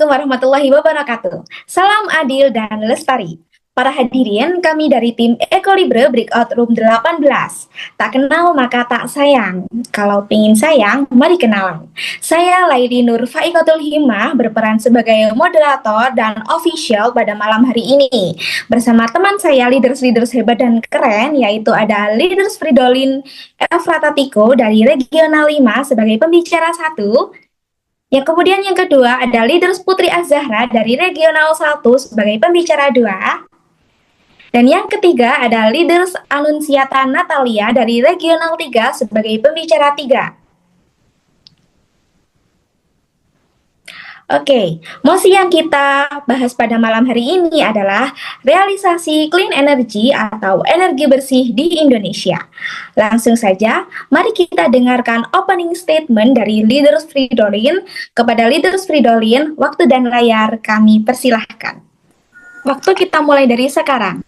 Assalamualaikum warahmatullahi wabarakatuh. Salam adil dan lestari. Para hadirin, kami dari tim Ekolibre Breakout Room 18. Tak kenal maka tak sayang. Kalau pingin sayang, mari kenalan. Saya Laili Nur Faikatul Himah berperan sebagai moderator dan official pada malam hari ini. Bersama teman saya leaders-leaders hebat dan keren, yaitu ada Leaders Fridolin Efrata Tiko dari Regional 5 sebagai pembicara satu. Yang kedua ada Leaders Putri Az-Zahra dari Regional 1 sebagai pembicara 2. Dan yang ketiga ada Leaders Anunsiata Natalia dari Regional 3 sebagai pembicara 3. Oke, mosi yang kita bahas pada malam hari ini adalah realisasi clean energy atau energi bersih di Indonesia. Langsung saja, mari kita dengarkan opening statement dari Leaders Fridolin. Kepada Leaders Fridolin, waktu dan layar kami persilahkan. Waktu kita mulai dari sekarang.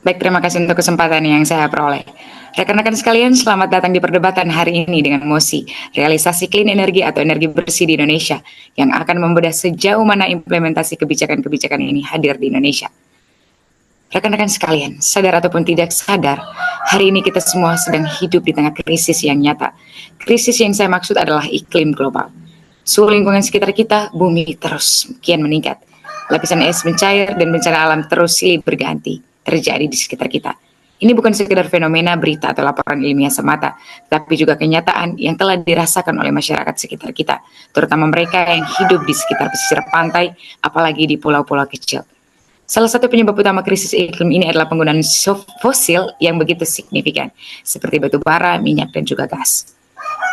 Baik, terima kasih untuk kesempatan yang saya peroleh. Rekan-rekan sekalian, selamat datang di perdebatan hari ini dengan mosi realisasi clean energy atau energi bersih di Indonesia yang akan membedah sejauh mana implementasi kebijakan-kebijakan ini hadir di Indonesia. Rekan-rekan sekalian, sadar ataupun tidak sadar, hari ini kita semua sedang hidup di tengah krisis yang nyata. Krisis yang saya maksud adalah iklim global. Suhu lingkungan sekitar kita, bumi terus kian meningkat. Lapisan es mencair dan bencana alam terus silih berganti terjadi di sekitar kita. Ini bukan sekedar fenomena berita atau laporan ilmiah semata, tapi juga kenyataan yang telah dirasakan oleh masyarakat sekitar kita, terutama mereka yang hidup di sekitar pesisir pantai, apalagi di pulau-pulau kecil. Salah satu penyebab utama krisis iklim ini adalah penggunaan fosil yang begitu signifikan, seperti batu bara, minyak, dan juga gas.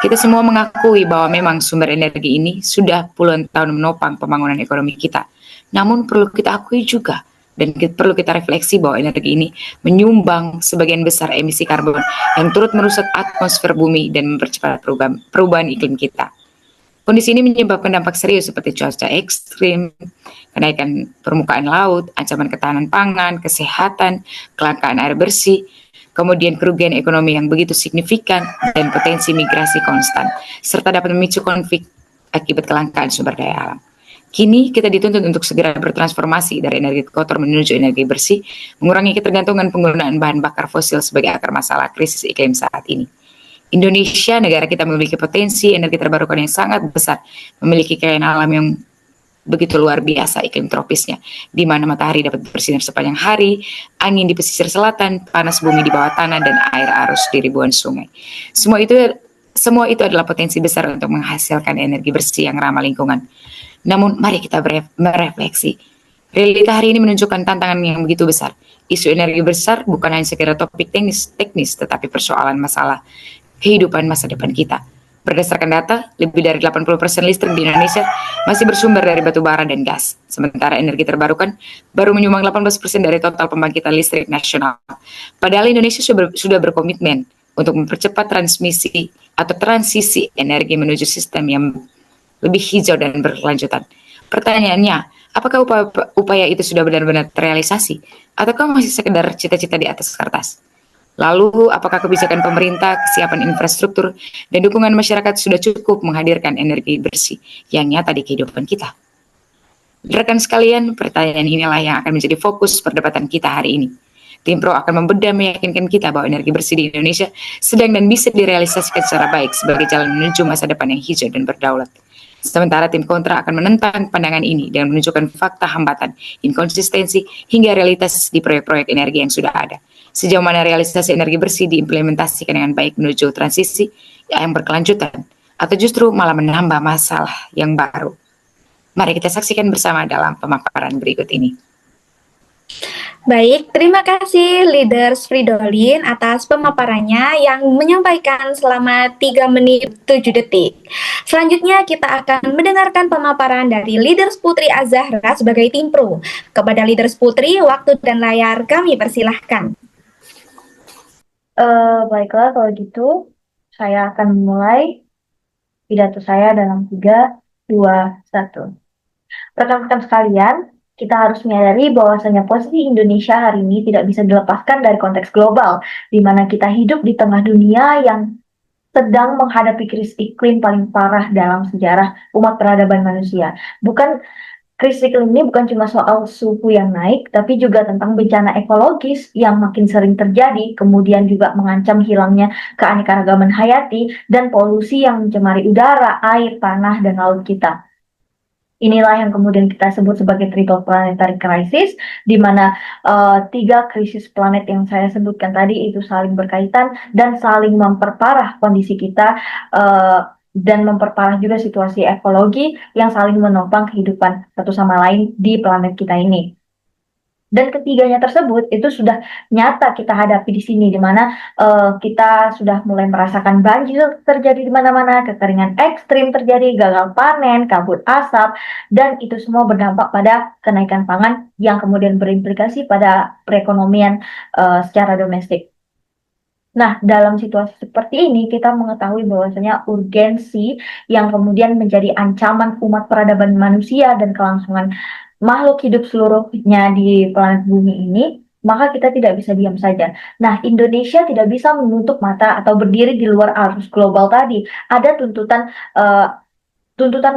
Kita semua mengakui bahwa memang sumber energi ini sudah puluhan tahun menopang pembangunan ekonomi kita. Namun perlu kita akui juga, dan perlu kita refleksi bahwa energi ini menyumbang sebagian besar emisi karbon yang turut merusak atmosfer bumi dan mempercepat perubahan iklim kita. Kondisi ini menyebabkan dampak serius seperti cuaca ekstrim, kenaikan permukaan laut, ancaman ketahanan pangan, kesehatan, kelangkaan air bersih, kemudian kerugian ekonomi yang begitu signifikan, dan potensi migrasi konstan, serta dapat memicu konflik akibat kelangkaan sumber daya alam. Kini kita dituntut untuk segera bertransformasi dari energi kotor menuju energi bersih, mengurangi ketergantungan penggunaan bahan bakar fosil sebagai akar masalah krisis iklim saat ini. Indonesia, negara kita memiliki potensi energi terbarukan yang sangat besar, memiliki kekayaan alam yang begitu luar biasa iklim tropisnya, di mana matahari dapat bersinar sepanjang hari, angin di pesisir selatan, panas bumi di bawah tanah, dan air arus di ribuan sungai. Semua itu adalah potensi besar untuk menghasilkan energi bersih yang ramah lingkungan. Namun mari kita merefleksi. Realita hari ini menunjukkan tantangan yang begitu besar. Isu energi besar bukan hanya sekedar topik teknis, tetapi persoalan masalah kehidupan masa depan kita. Berdasarkan data, lebih dari 80% listrik di Indonesia masih bersumber dari batu bara dan gas. Sementara energi terbarukan baru menyumbang 18% dari total pembangkitan listrik nasional. Padahal Indonesia sudah berkomitmen untuk mempercepat transisi energi menuju sistem yang lebih hijau dan berkelanjutan. Pertanyaannya, apakah upaya itu sudah benar-benar terrealisasi? Ataukah masih sekedar cita-cita di atas kertas? Lalu, apakah kebijakan pemerintah, kesiapan infrastruktur, dan dukungan masyarakat sudah cukup menghadirkan energi bersih yang nyata di kehidupan kita? Rekan sekalian, pertanyaan inilah yang akan menjadi fokus perdebatan kita hari ini. Tim Pro akan membedah meyakinkan kita bahwa energi bersih di Indonesia sedang dan bisa direalisasikan secara baik sebagai jalan menuju masa depan yang hijau dan berdaulat. Sementara tim kontra akan menentang pandangan ini dengan menunjukkan fakta hambatan, inkonsistensi, hingga realitas di proyek-proyek energi yang sudah ada. Sejauh mana realisasi energi bersih diimplementasikan dengan baik menuju transisi yang berkelanjutan, atau justru malah menambah masalah yang baru. Mari kita saksikan bersama dalam pemaparan berikut ini. Baik, terima kasih Leaders Fridolin atas pemaparannya yang menyampaikan selama 3 menit 7 detik. Selanjutnya kita akan mendengarkan pemaparan dari Leaders Putri Az-Zahra sebagai tim pro. Kepada Leaders Putri, waktu dan layar kami persilahkan. Baiklah, kalau gitu saya akan memulai pidato saya dalam 3, 2, 1. Rekan-rekan sekalian, kita harus menyadari bahwasanya posisi Indonesia hari ini tidak bisa dilepaskan dari konteks global, di mana kita hidup di tengah dunia yang sedang menghadapi krisis iklim paling parah dalam sejarah umat peradaban manusia. Krisis iklim ini bukan cuma soal suhu yang naik, tapi juga tentang bencana ekologis yang makin sering terjadi, kemudian juga mengancam hilangnya keanekaragaman hayati dan polusi yang mencemari udara, air, tanah, dan laut kita. Inilah yang kemudian kita sebut sebagai triple planetary crisis, di mana tiga krisis planet yang saya sebutkan tadi itu saling berkaitan dan saling memperparah kondisi kita, dan memperparah juga situasi ekologi yang saling menopang kehidupan satu sama lain di planet kita ini. Dan ketiganya tersebut itu sudah nyata kita hadapi di sini, di mana kita sudah mulai merasakan banjir terjadi di mana-mana, kekeringan ekstrim terjadi, gagal panen, kabut asap, dan itu semua berdampak pada kenaikan pangan yang kemudian berimplikasi pada perekonomian secara domestik. Nah, dalam situasi seperti ini, kita mengetahui bahwasanya urgensi yang kemudian menjadi ancaman umat peradaban manusia dan kelangsungan makhluk hidup seluruhnya di planet bumi ini, maka kita tidak bisa diam saja. Nah, Indonesia tidak bisa menutup mata atau berdiri di luar arus global tadi. Ada tuntutan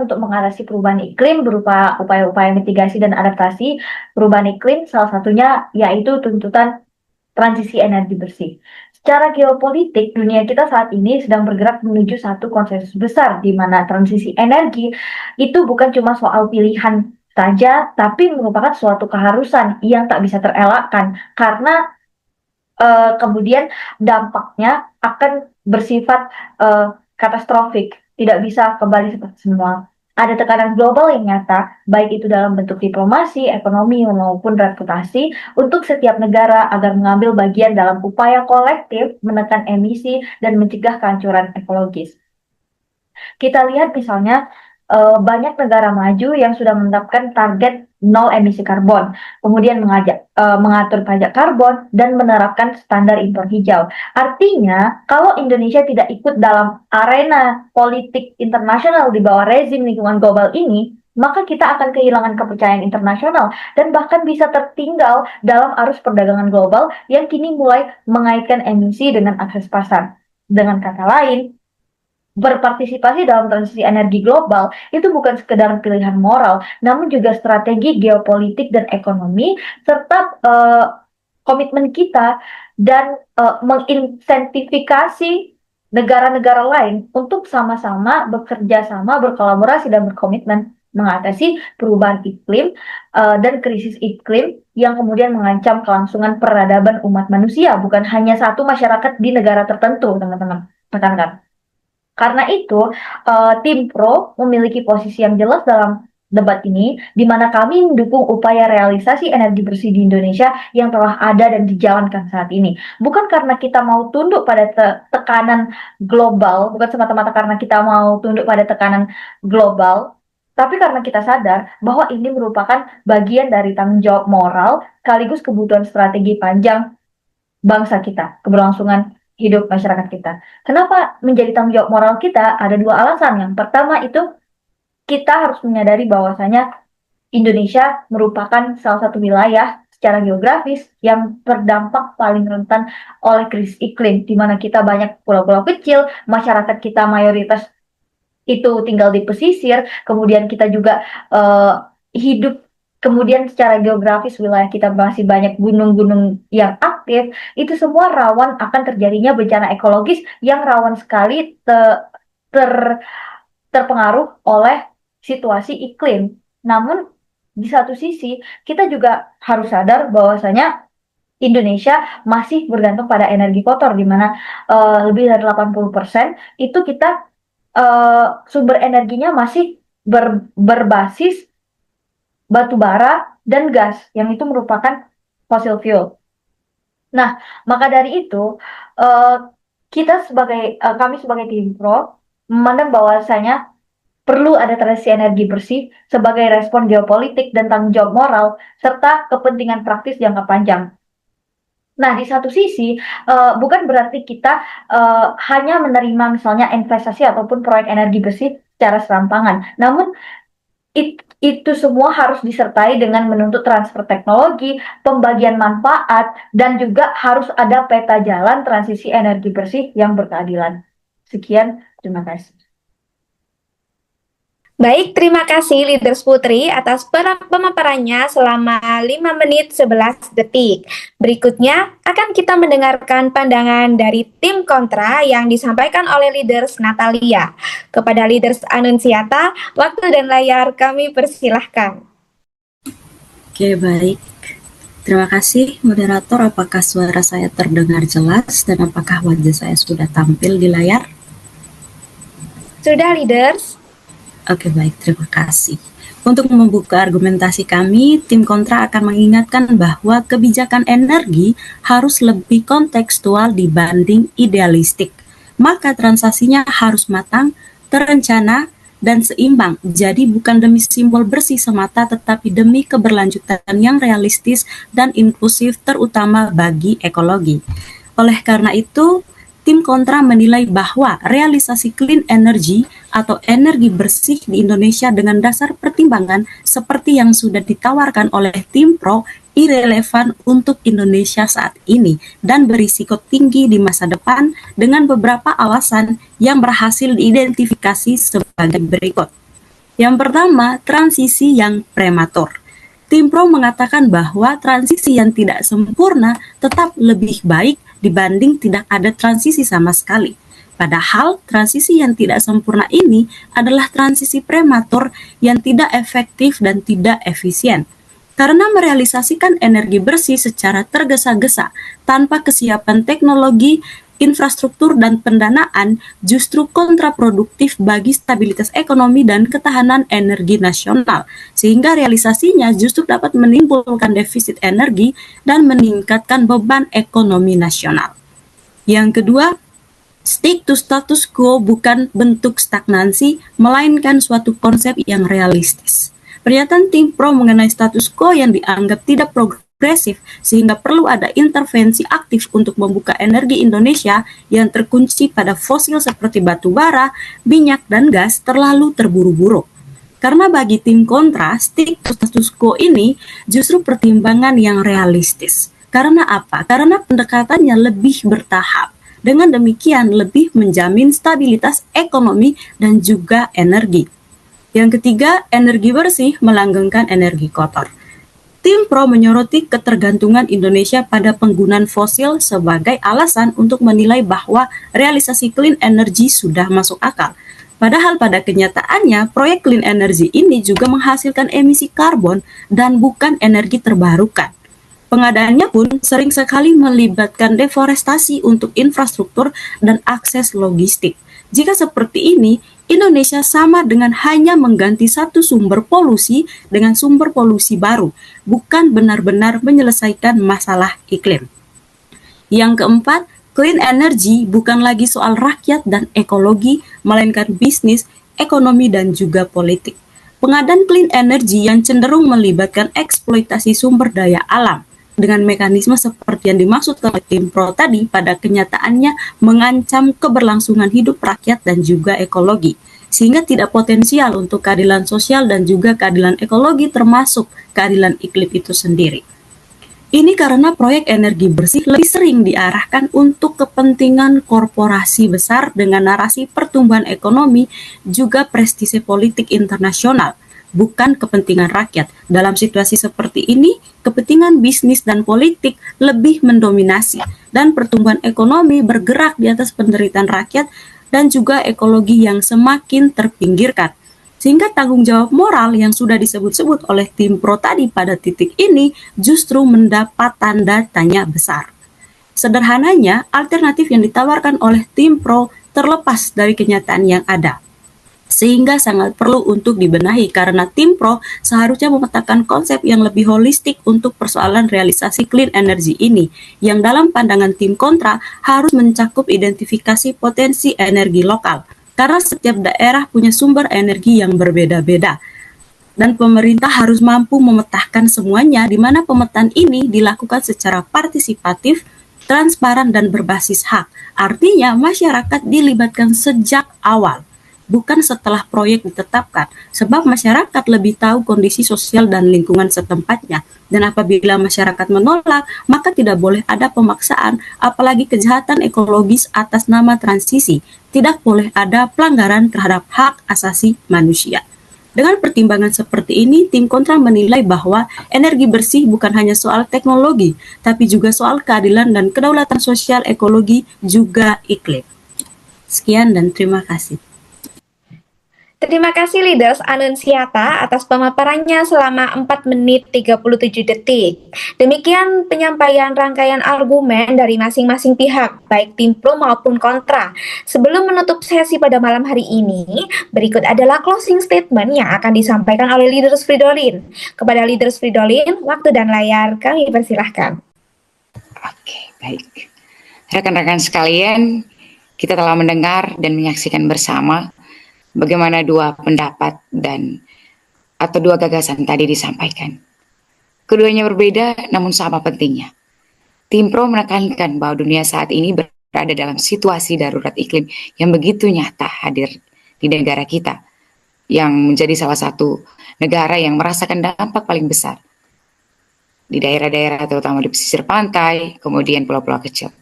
untuk mengatasi perubahan iklim berupa upaya-upaya mitigasi dan adaptasi perubahan iklim, salah satunya yaitu tuntutan transisi energi bersih. Secara geopolitik, dunia kita saat ini sedang bergerak menuju satu konsensus besar, di mana transisi energi itu bukan cuma soal pilihan saja, tapi merupakan suatu keharusan yang tak bisa terelakkan, karena kemudian dampaknya akan bersifat katastrofik, tidak bisa kembali seperti semua. Ada tekanan global yang nyata, baik itu dalam bentuk diplomasi, ekonomi, maupun reputasi, untuk setiap negara agar mengambil bagian dalam upaya kolektif menekan emisi dan mencegah kehancuran ekologis. Kita lihat misalnya banyak negara maju yang sudah menetapkan target nol emisi karbon, kemudian mengatur pajak karbon dan menerapkan standar impor hijau. Artinya, kalau Indonesia tidak ikut dalam arena politik internasional di bawah rezim lingkungan global ini, maka kita akan kehilangan kepercayaan internasional dan bahkan bisa tertinggal dalam arus perdagangan global yang kini mulai mengaitkan emisi dengan akses pasar. Dengan kata lain, berpartisipasi dalam transisi energi global itu bukan sekedar pilihan moral, namun juga strategi geopolitik dan ekonomi, serta komitmen kita dan menginsentifikasi negara-negara lain untuk sama-sama bekerja sama, berkolaborasi, dan berkomitmen mengatasi perubahan iklim dan krisis iklim yang kemudian mengancam kelangsungan peradaban umat manusia, bukan hanya satu masyarakat di negara tertentu, teman-teman. Rekan-rekan. Karena itu, tim Pro memiliki posisi yang jelas dalam debat ini, di mana kami mendukung upaya realisasi energi bersih di Indonesia yang telah ada dan dijalankan saat ini. Bukan karena kita mau tunduk pada tekanan global, bukan semata-mata karena kita mau tunduk pada tekanan global, tapi karena kita sadar bahwa ini merupakan bagian dari tanggung jawab moral sekaligus kebutuhan strategi panjang bangsa kita, keberlangsungan hidup masyarakat kita. Kenapa menjadi tanggung jawab moral kita? Ada dua alasan. Yang pertama itu kita harus menyadari bahwasanya Indonesia merupakan salah satu wilayah secara geografis yang terdampak paling rentan oleh krisis iklim, di mana kita banyak pulau-pulau kecil, masyarakat kita mayoritas itu tinggal di pesisir, kemudian kita juga hidup. Kemudian secara geografis wilayah kita masih banyak gunung-gunung yang aktif, itu semua rawan akan terjadinya bencana ekologis yang rawan sekali terpengaruh oleh situasi iklim. Namun di satu sisi kita juga harus sadar bahwasanya Indonesia masih bergantung pada energi kotor, di mana lebih dari 80% itu kita sumber energinya masih berbasis batu bara dan gas, yang itu merupakan fossil fuel. Nah, maka dari itu kami sebagai tim Pro memandang bahwasanya perlu ada transisi energi bersih sebagai respon geopolitik dan tanggung jawab moral serta kepentingan praktis jangka panjang. Nah, di satu sisi bukan berarti kita hanya menerima misalnya investasi ataupun proyek energi bersih secara serampangan, namun itu semua harus disertai dengan menuntut transfer teknologi, pembagian manfaat, dan juga harus ada peta jalan transisi energi bersih yang berkeadilan. Sekian, terima kasih. Baik, terima kasih Leaders Putri atas pemaparannya selama 5 menit 11 detik. Berikutnya akan kita mendengarkan pandangan dari tim kontra yang disampaikan oleh Leaders Natalia. Kepada Leaders Anunsiata, waktu dan layar kami persilahkan. Oke, baik. Terima kasih, moderator. Apakah suara saya terdengar jelas dan apakah wajah saya sudah tampil di layar? Sudah, Leaders? Oke, baik. Terima kasih. Untuk membuka argumentasi kami, tim kontra akan mengingatkan bahwa kebijakan energi harus lebih kontekstual dibanding idealistik. Maka transaksinya harus matang, terencana, dan seimbang. Jadi bukan demi simbol bersih semata, tetapi demi keberlanjutan yang realistis dan inklusif, terutama bagi ekologi. Oleh karena itu, tim kontra menilai bahwa realisasi clean energy atau energi bersih di Indonesia dengan dasar pertimbangan seperti yang sudah ditawarkan oleh tim pro irrelevan untuk Indonesia saat ini dan berisiko tinggi di masa depan dengan beberapa alasan yang berhasil diidentifikasi sebagai berikut. Yang pertama, transisi yang prematur. Tim pro mengatakan bahwa transisi yang tidak sempurna tetap lebih baik dibanding tidak ada transisi sama sekali. Padahal transisi yang tidak sempurna ini adalah transisi prematur yang tidak efektif dan tidak efisien. Karena merealisasikan energi bersih secara tergesa-gesa tanpa kesiapan teknologi, infrastruktur, dan pendanaan justru kontraproduktif bagi stabilitas ekonomi dan ketahanan energi nasional, sehingga realisasinya justru dapat menimbulkan defisit energi dan meningkatkan beban ekonomi nasional. Yang kedua, stick to status quo bukan bentuk stagnansi, melainkan suatu konsep yang realistis. Pernyataan tim pro mengenai status quo yang dianggap tidak progresif sehingga perlu ada intervensi aktif untuk membuka energi Indonesia yang terkunci pada fosil seperti batu bara, minyak, dan gas terlalu terburu-buru. Karena bagi tim kontra, stick to status quo ini justru pertimbangan yang realistis. Karena apa? Karena pendekatannya lebih bertahap. Dengan demikian lebih menjamin stabilitas ekonomi dan juga energi. Yang ketiga, energi bersih melanggengkan energi kotor. Tim pro menyoroti ketergantungan Indonesia pada penggunaan fosil sebagai alasan untuk menilai bahwa realisasi clean energy sudah masuk akal. Padahal pada kenyataannya, proyek clean energy ini juga menghasilkan emisi karbon dan bukan energi terbarukan. Pengadaannya pun sering sekali melibatkan deforestasi untuk infrastruktur dan akses logistik. Jika seperti ini, Indonesia sama dengan hanya mengganti satu sumber polusi dengan sumber polusi baru, bukan benar-benar menyelesaikan masalah iklim. Yang keempat, clean energy bukan lagi soal rakyat dan ekologi, melainkan bisnis, ekonomi, dan juga politik. Pengadaan clean energy yang cenderung melibatkan eksploitasi sumber daya alam dengan mekanisme seperti yang dimaksud oleh tim pro tadi pada kenyataannya mengancam keberlangsungan hidup rakyat dan juga ekologi, sehingga tidak potensial untuk keadilan sosial dan juga keadilan ekologi termasuk keadilan iklim itu sendiri. Ini karena proyek energi bersih lebih sering diarahkan untuk kepentingan korporasi besar dengan narasi pertumbuhan ekonomi juga prestise politik internasional, bukan kepentingan rakyat. Dalam situasi seperti ini, kepentingan bisnis dan politik lebih mendominasi dan pertumbuhan ekonomi bergerak di atas penderitaan rakyat dan juga ekologi yang semakin terpinggirkan. Sehingga tanggung jawab moral yang sudah disebut-sebut oleh tim pro tadi pada titik ini justru mendapat tanda tanya besar. Sederhananya, alternatif yang ditawarkan oleh tim pro terlepas dari kenyataan yang ada, sehingga sangat perlu untuk dibenahi karena tim pro seharusnya memetakan konsep yang lebih holistik untuk persoalan realisasi clean energy ini, yang dalam pandangan tim kontra harus mencakup identifikasi potensi energi lokal, karena setiap daerah punya sumber energi yang berbeda-beda. Dan pemerintah harus mampu memetakan semuanya, di mana pemetaan ini dilakukan secara partisipatif, transparan, dan berbasis hak. Artinya masyarakat dilibatkan sejak awal. bukan setelah proyek ditetapkan, sebab masyarakat lebih tahu kondisi sosial dan lingkungan setempatnya. Dan apabila masyarakat menolak, maka tidak boleh ada pemaksaan, apalagi kejahatan ekologis atas nama transisi. Tidak boleh ada pelanggaran terhadap hak asasi manusia. Dengan pertimbangan seperti ini, tim kontra menilai bahwa energi bersih bukan hanya soal teknologi, tapi juga soal keadilan dan kedaulatan sosial, ekologi, juga iklim. Sekian dan terima kasih. Terima kasih Leaders Anunsiata atas pemaparannya selama 4 menit 37 detik. Demikian penyampaian rangkaian argumen dari masing-masing pihak, baik tim pro maupun kontra. Sebelum menutup sesi pada malam hari ini, berikut adalah closing statement yang akan disampaikan oleh Leaders Fridolin. Kepada Leaders Fridolin, waktu dan layar kami persilahkan. Oke, baik. Rekan-rekan sekalian, kita telah mendengar dan menyaksikan bersama bagaimana dua pendapat atau dua gagasan tadi disampaikan. Keduanya berbeda namun sama pentingnya. Tim Pro menekankan bahwa dunia saat ini berada dalam situasi darurat iklim yang begitu nyata hadir di negara kita, yang menjadi salah satu negara yang merasakan dampak paling besar di daerah-daerah terutama di pesisir pantai, kemudian pulau-pulau kecil.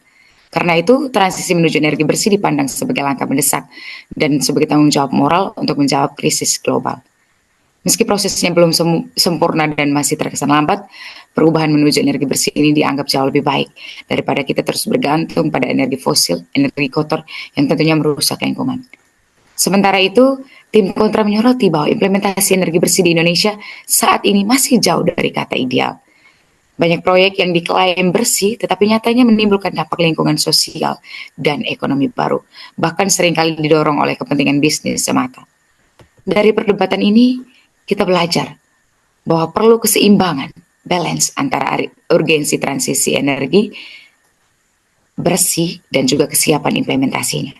Karena itu, transisi menuju energi bersih dipandang sebagai langkah mendesak dan sebagai tanggung jawab moral untuk menjawab krisis global. Meski prosesnya belum sempurna dan masih terkesan lambat, perubahan menuju energi bersih ini dianggap jauh lebih baik daripada kita terus bergantung pada energi fosil, energi kotor yang tentunya merusak lingkungan. Sementara itu, tim kontra menyoroti bahwa implementasi energi bersih di Indonesia saat ini masih jauh dari kata ideal. Banyak proyek yang diklaim bersih, tetapi nyatanya menimbulkan dampak lingkungan sosial dan ekonomi baru, bahkan seringkali didorong oleh kepentingan bisnis semata. Dari perdebatan ini, kita belajar bahwa perlu keseimbangan, balance antara urgensi transisi energi bersih dan juga kesiapan implementasinya.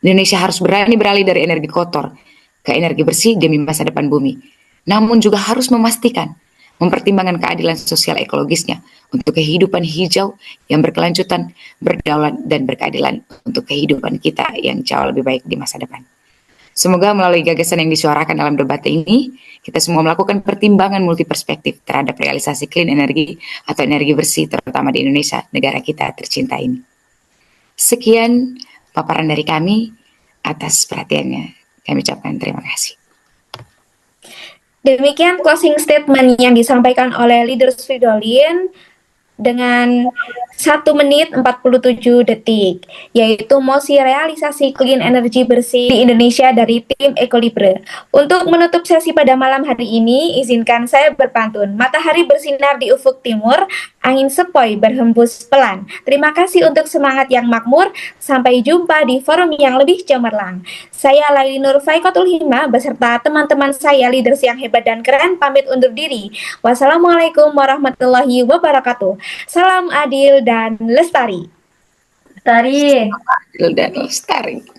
Indonesia harus berani beralih dari energi kotor ke energi bersih demi masa depan bumi, namun juga harus memastikan mempertimbangkan keadilan sosial ekologisnya untuk kehidupan hijau yang berkelanjutan, berdaulat, dan berkeadilan untuk kehidupan kita yang jauh lebih baik di masa depan. Semoga melalui gagasan yang disuarakan dalam debat ini, kita semua melakukan pertimbangan multiperspektif terhadap realisasi clean energy atau energi bersih, terutama di Indonesia, negara kita tercinta ini. Sekian paparan dari kami. Atas perhatiannya, kami ucapkan terima kasih. Demikian closing statement yang disampaikan oleh Leaders Fridolin dengan 1 menit 47 detik, yaitu mosi realisasi clean energy bersih di Indonesia dari tim Ekolibre. Untuk menutup sesi pada malam hari ini, izinkan saya berpantun. Matahari bersinar di ufuk timur, angin sepoi berhembus pelan. Terima kasih untuk semangat yang makmur. Sampai jumpa di forum yang lebih cemerlang. Saya Laili Nur Faikotul Hima beserta teman-teman saya leaders yang hebat dan keren pamit undur diri. Wassalamualaikum warahmatullahi wabarakatuh. Salam adil dan lestari. Lestari. Adil dan lestari.